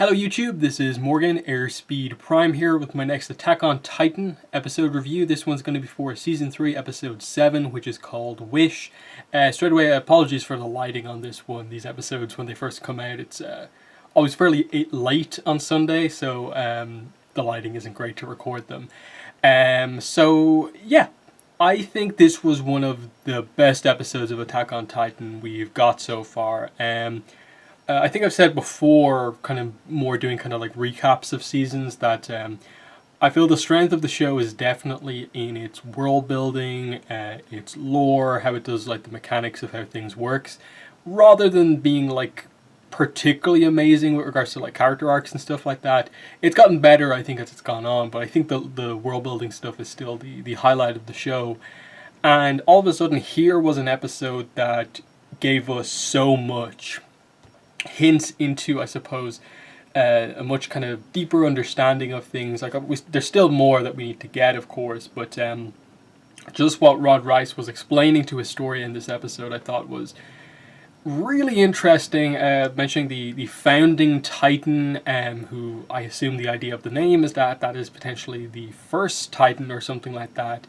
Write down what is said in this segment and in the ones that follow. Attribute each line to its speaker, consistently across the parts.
Speaker 1: Hello YouTube, this is Morgan, Airspeed Prime here with my next Attack on Titan episode review. This one's going to be for Season 3, Episode 7, which is called Wish. Straight away, apologies for the lighting on this one. These episodes, when they first come out, it's always fairly late on Sunday, so the lighting isn't great to record them. So, yeah, I think this was one of the best episodes of Attack on Titan we've got so far. I think I've said before, kind of more doing kind of like recaps of seasons, that I feel the strength of the show is definitely in its world building, its lore, how it does like the mechanics of how things works, rather than being like particularly amazing with regards to like character arcs and stuff like that. It's gotten better, I think, as it's gone on, but I think the world building stuff is still the highlight of the show. And all of a sudden here was an episode that gave us so much hints into, I suppose, a much kind of deeper understanding of things. Like there's still more that we need to get, of course, but just what Rod Reiss was explaining to Historia in this episode, I thought was really interesting. Mentioning the founding Titan, who I assume the idea of the name is that is potentially the first Titan or something like that,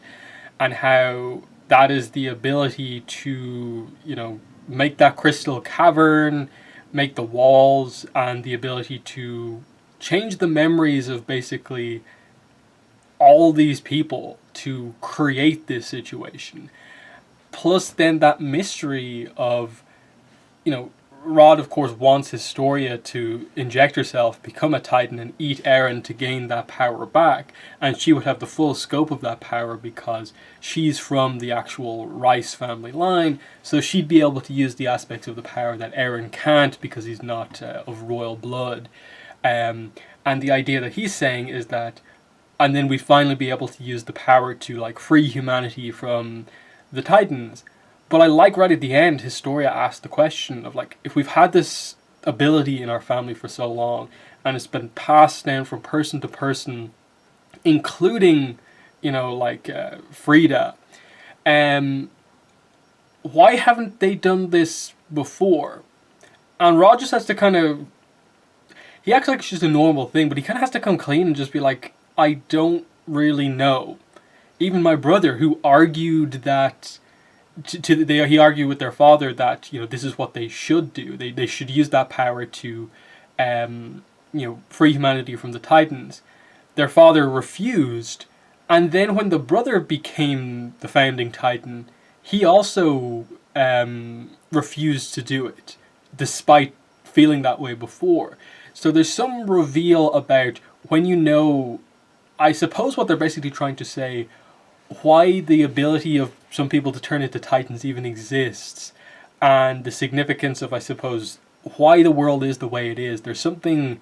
Speaker 1: and how that is the ability to, you know, make that crystal cavern, make the walls, and the ability to change the memories of basically all these people to create this situation. Plus then that mystery of, you know, Rod of course wants Historia to inject herself, become a Titan, and eat Eren to gain that power back, and she would have the full scope of that power because she's from the actual Reiss family line, so she'd be able to use the aspects of the power that Eren can't because he's not of royal blood. And the idea that he's saying is that, and then we'd finally be able to use the power to like free humanity from the Titans. But I like right at the end, Historia asked the question of like, if we've had this ability in our family for so long, and it's been passed down from person to person, including, you know, like Frida, why haven't they done this before? And Rod just has to kind of, he acts like it's just a normal thing, but he kind of has to come clean and just be like, I don't really know. Even my brother, who argued that, he argued with their father that, you know, this is what they should do. They should use that power to, you know, free humanity from the Titans. Their father refused, and then when the brother became the founding Titan, he also refused to do it, despite feeling that way before. So there's some reveal about when you know, I suppose what they're basically trying to say, why the ability of some people to turn into Titans even exists, and the significance of, I suppose, why the world is the way it is. There's something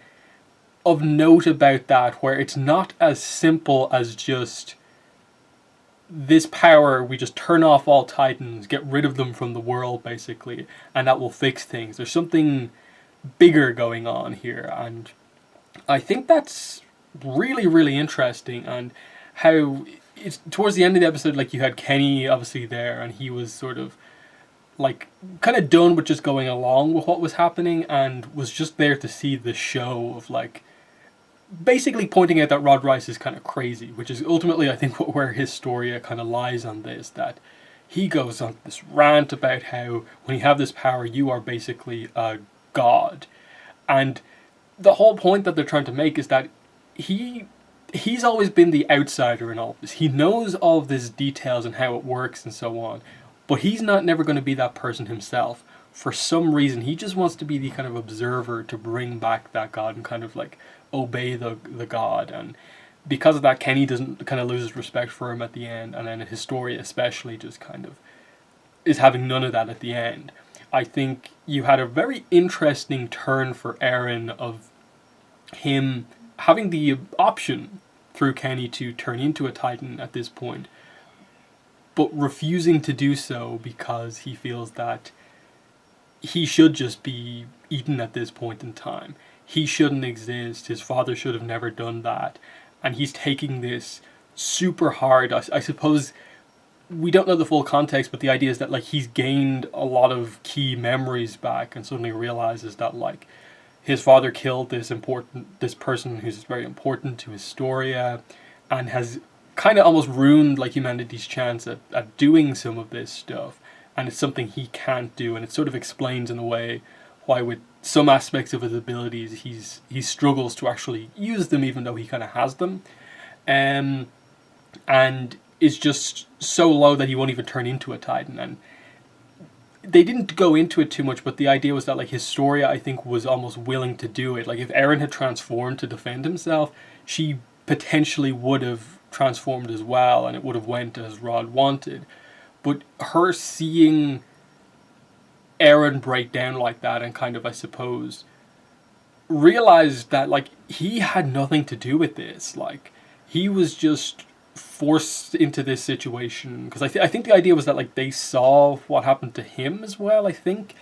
Speaker 1: of note about that, where it's not as simple as just this power, we just turn off all Titans, get rid of them from the world basically, and that will fix things. There's something bigger going on here, and I think that's really, really interesting. And how it's towards the end of the episode, like, you had Kenny obviously there, and he was sort of like kind of done with just going along with what was happening, and was just there to see the show of like basically pointing out that Rod Reiss is kind of crazy, which is ultimately, I think, where Historia kind of lies on this, that he goes on this rant about how when you have this power, you are basically a god. And the whole point that they're trying to make is that he's always been the outsider in all of this. He knows all of these details and how it works and so on, but he's never going to be that person himself. For some reason, he just wants to be the kind of observer to bring back that god and kind of like obey the god. And because of that, Kenny doesn't kind of loses respect for him at the end, and then Historia especially just kind of is having none of that at the end. I think you had a very interesting turn for Eren of him having the option through Kenny to turn into a Titan at this point, but refusing to do so because he feels that he should just be eaten at this point in time. He shouldn't exist. His father should have never done that. And he's taking this super hard. I suppose we don't know the full context, but the idea is that like he's gained a lot of key memories back and suddenly realizes that like his father killed this person who's very important to Historia, and has kind of almost ruined like humanity's chance at doing some of this stuff, and it's something he can't do, and it sort of explains in a way why with some aspects of his abilities he struggles to actually use them even though he kind of has them, and is just so low that he won't even turn into a Titan. And they didn't go into it too much, but the idea was that like Historia, I think, was almost willing to do it. Like if Eren had transformed to defend himself, she potentially would have transformed as well, and it would have went as Rod wanted. But her seeing Eren break down like that and kind of, I suppose, realized that like he had nothing to do with this. Like he was just forced into this situation because I think the idea was that like they saw what happened to him as well, I think.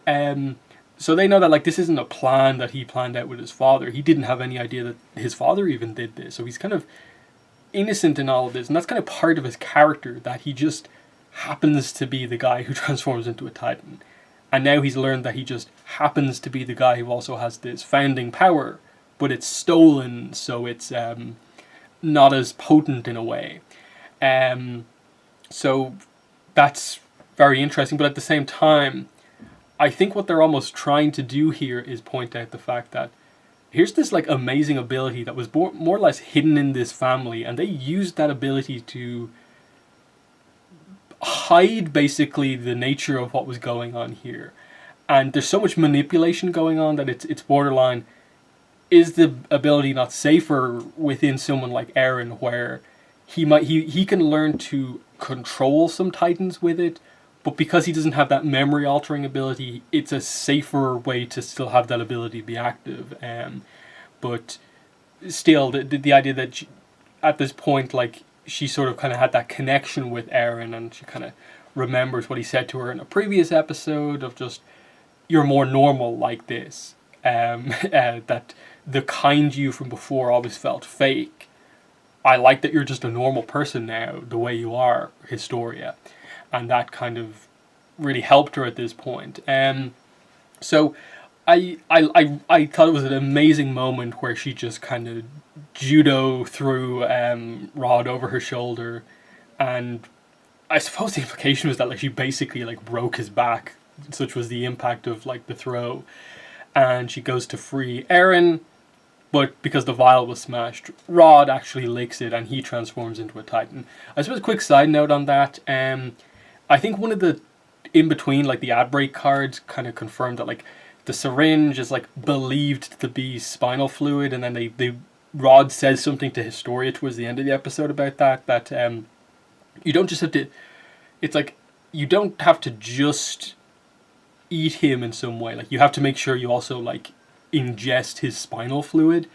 Speaker 1: So they know that like this isn't a plan that he planned out with his father. He didn't have any idea that his father even did this, so he's kind of innocent in all of this, and that's kind of part of his character, that he just happens to be the guy who transforms into a Titan. And now he's learned that he just happens to be the guy who also has this founding power, but it's stolen, so it's not as potent in a way. So that's very interesting, but at the same time, I think what they're almost trying to do here is point out the fact that here's this like amazing ability that was more or less hidden in this family, and they used that ability to hide basically the nature of what was going on here. And there's so much manipulation going on that it's borderline, is the ability not safer within someone like Eren, where he can learn to control some Titans with it, but because he doesn't have that memory altering ability, it's a safer way to still have that ability be active. But still, the idea that at this point, like, she sort of kind of had that connection with Eren, and she kind of remembers what he said to her in a previous episode of just, you're more normal like this. That the kind you from before always felt fake. I like that you're just a normal person now, the way you are, Historia. And that kind of really helped her at this point. So I thought it was an amazing moment where she just kind of judo threw Rod over her shoulder, and I suppose the implication was that like she basically like broke his back, such was the impact of like the throw. And she goes to free Eren, but because the vial was smashed, Rod actually licks it and he transforms into a Titan. I suppose a quick side note on that, I think one of the in between, like the ad break cards, kind of confirmed that like the syringe is like believed to be spinal fluid, and then they Rod says something to Historia towards the end of the episode about that you don't just have to, it's like you don't have to just eat him in some way, like you have to make sure you also like ingest his spinal fluid,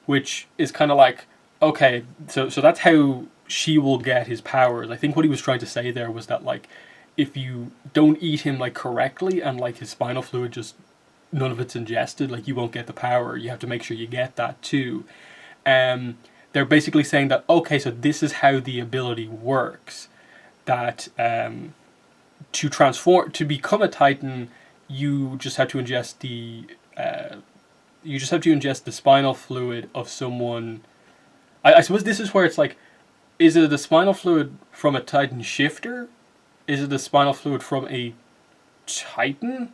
Speaker 1: which is kind of like, okay, so that's how she will get his powers. I think what he was trying to say there was that like if you don't eat him like correctly and like his spinal fluid just none of it's ingested, like you won't get the power. You have to make sure you get that too. They're basically saying that, okay, so this is how the ability works, that to transform, to become a Titan, you just have to ingest the spinal fluid of someone. I suppose this is where it's like, is it the spinal fluid from a Titan shifter? Is it the spinal fluid from a Titan?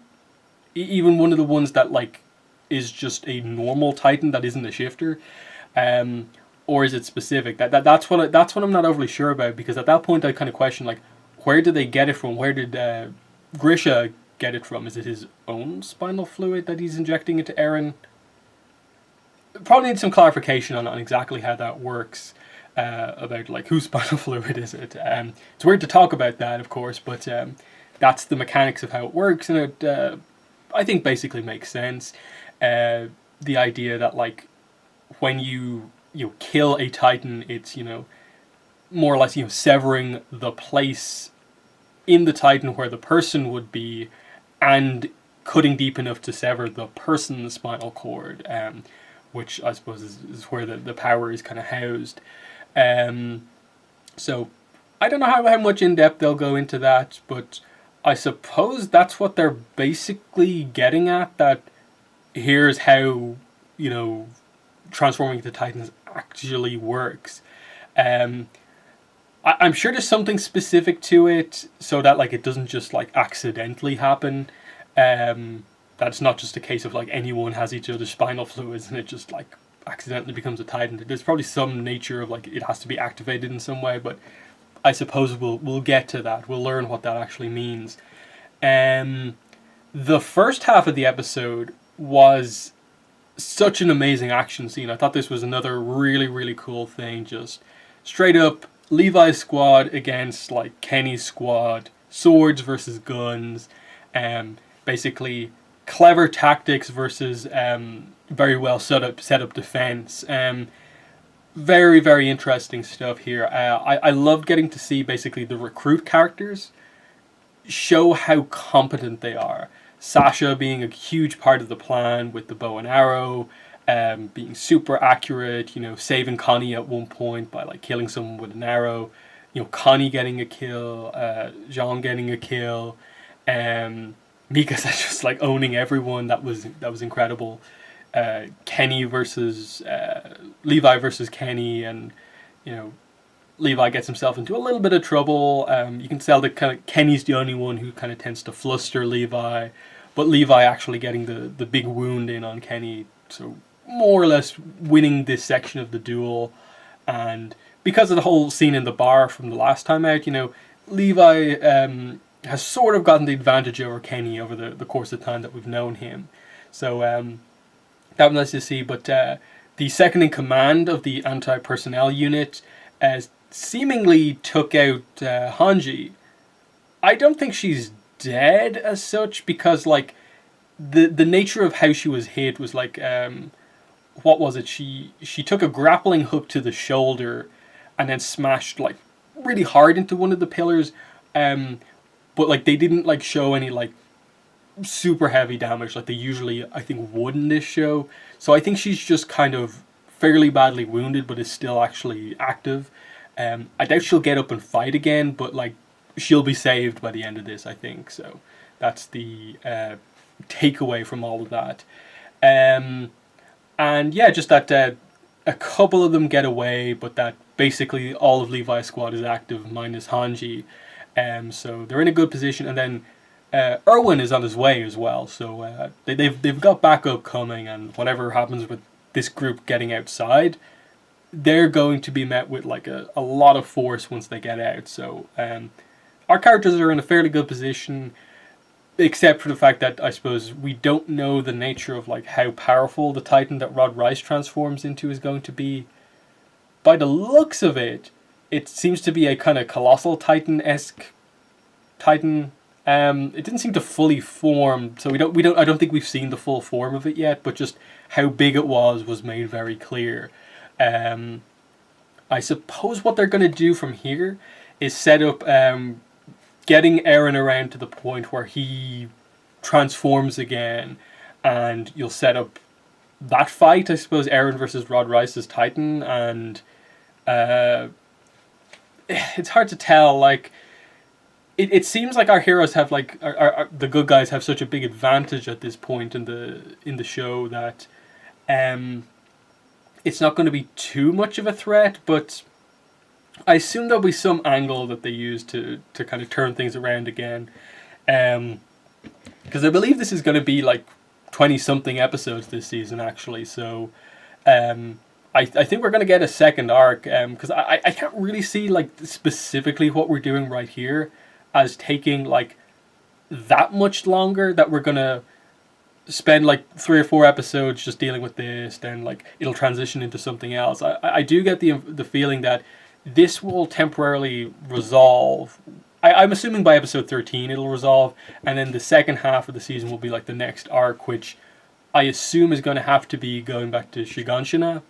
Speaker 1: Even one of the ones that like is just a normal Titan that isn't a shifter, or is it specific? That's what I'm not overly sure about, because at that point I kind of question like, where did they get it from? Where did Grisha get it from? Is it his own spinal fluid that he's injecting into Eren? Probably need some clarification on exactly how that works, about like whose spinal fluid is it. It's weird to talk about that, of course, but that's the mechanics of how it works, and it I think basically makes sense. The idea that like when you kill a Titan, it's more or less severing the place in the Titan where the person would be, and cutting deep enough to sever the person's spinal cord, which I suppose is where the power is kind of housed. So I don't know how much in depth they'll go into that, but I suppose that's what they're basically getting at, that here's how, you know, transforming into Titans actually works. Um, I'm sure there's something specific to it so that like it doesn't just like accidentally happen. That's not just a case of like anyone has each other's spinal fluids and it just like accidentally becomes a Titan. There's probably some nature of like it has to be activated in some way, but I suppose we'll get to that. We'll learn what that actually means. Um, the first half of the episode was such an amazing action scene. I thought this was another really, really cool thing. Just straight up Levi's squad against like Kenny's squad, swords versus guns, basically clever tactics versus very well set up defense. Very, very interesting stuff here. I loved getting to see basically the recruit characters show how competent they are. Sasha being a huge part of the plan with the bow and arrow, being super accurate, you know, saving Connie at one point by like killing someone with an arrow, you know, Connie getting a kill, Jean getting a kill, Mika's just like owning everyone. That was incredible. Kenny versus Levi versus Kenny, and you know, Levi gets himself into a little bit of trouble. You can tell that kind of Kenny's the only one who kind of tends to fluster Levi, but Levi actually getting the big wound in on Kenny, so more or less winning this section of the duel. And because of the whole scene in the bar from the last time out, you know, Levi has sort of gotten the advantage over Kenny over the course of time that we've known him. So that was nice to see. But the second in command of the anti-personnel unit seemingly took out Hanji. I don't think she's dead as such, because like the nature of how she was hit was like what was it? She took a grappling hook to the shoulder and then smashed like really hard into one of the pillars. But like they didn't like show any like super heavy damage like they usually I think would in this show. So I think she's just kind of fairly badly wounded, but is still actually active. I doubt she'll get up and fight again, but like she'll be saved by the end of this, I think. So that's the takeaway from all of that. And yeah, just that a couple of them get away, but that basically all of Levi's squad is active minus Hanji. So they're in a good position, and then Erwin is on his way as well. So they've got backup coming, and whatever happens with this group getting outside, they're going to be met with like a lot of force once they get out. So our characters are in a fairly good position, except for the fact that I suppose we don't know the nature of like how powerful the Titan that Rod Rice transforms into is going to be. By the looks of it, it seems to be a kind of colossal Titan-esque Titan. It didn't seem to fully form, so I don't think we've seen the full form of it yet, but just how big it was made very clear. I suppose what they're going to do from here is set up getting Eren around to the point where he transforms again, and you'll set up that fight, I suppose, Eren versus Rod Rice's Titan, and it's hard to tell, like, it seems like our heroes have like the good guys have such a big advantage at this point in the show that it's not going to be too much of a threat, but I assume there'll be some angle that they use to kind of turn things around again, because I believe this is going to be like 20-something episodes this season actually, so I think we're going to get a second arc, because I can't really see like specifically what we're doing right here as taking like that much longer, that we're gonna spend like 3 or 4 episodes just dealing with this, then like it'll transition into something else. I do get the feeling that this will temporarily resolve. I'm assuming by episode 13 it'll resolve, and then the second half of the season will be like the next arc, which I assume is going to have to be going back to Shiganshina,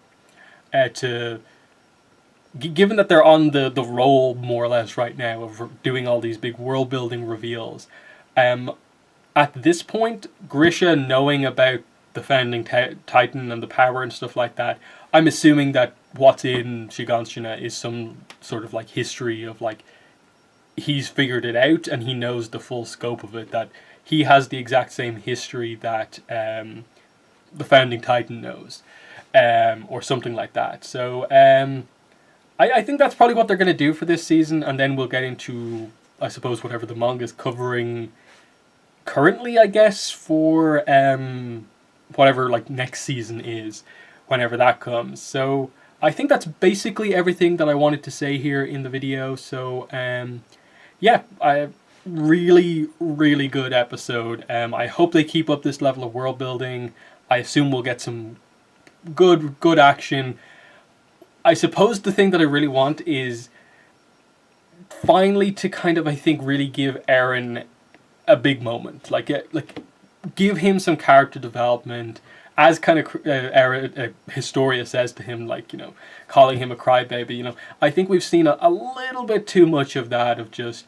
Speaker 1: given that they're on the roll more or less right now of doing all these big world building reveals. At this point, Grisha knowing about the founding Titan and the power and stuff like that, I'm assuming that what's in Shiganshina is some sort of like history of like he's figured it out and he knows the full scope of it, that he has the exact same history that the founding Titan knows, or something like that. So I think that's probably what they're going to do for this season, and then we'll get into, I suppose, whatever the manga is covering currently, I guess, for whatever like next season is, whenever that comes. So I think that's basically everything that I wanted to say here in the video. So yeah, really good episode. I hope they keep up this level of world building. I assume we'll get some good action. I suppose the thing that I really want is finally to kind of, I think, really give Eren a big moment. Like give him some character development, as kind of Eren, Historia says to him, like, you know, calling him a crybaby. You know, I think we've seen a little bit too much of that, of just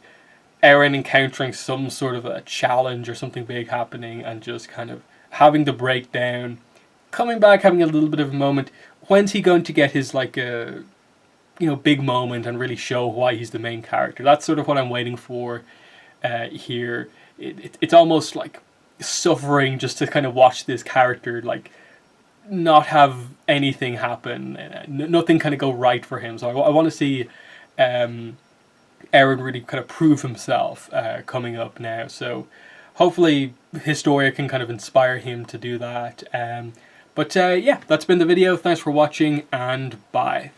Speaker 1: Eren encountering some sort of a challenge or something big happening, and just kind of having the breakdown, coming back, having a little bit of a moment. When's he going to get his, like, big moment and really show why he's the main character? That's sort of what I'm waiting for here. It's almost like suffering just to kind of watch this character, like, not have anything happen, nothing kind of go right for him. So I want to see Eren really kind of prove himself coming up now. So hopefully Historia can kind of inspire him to do that. But yeah, that's been the video. Thanks for watching, and bye.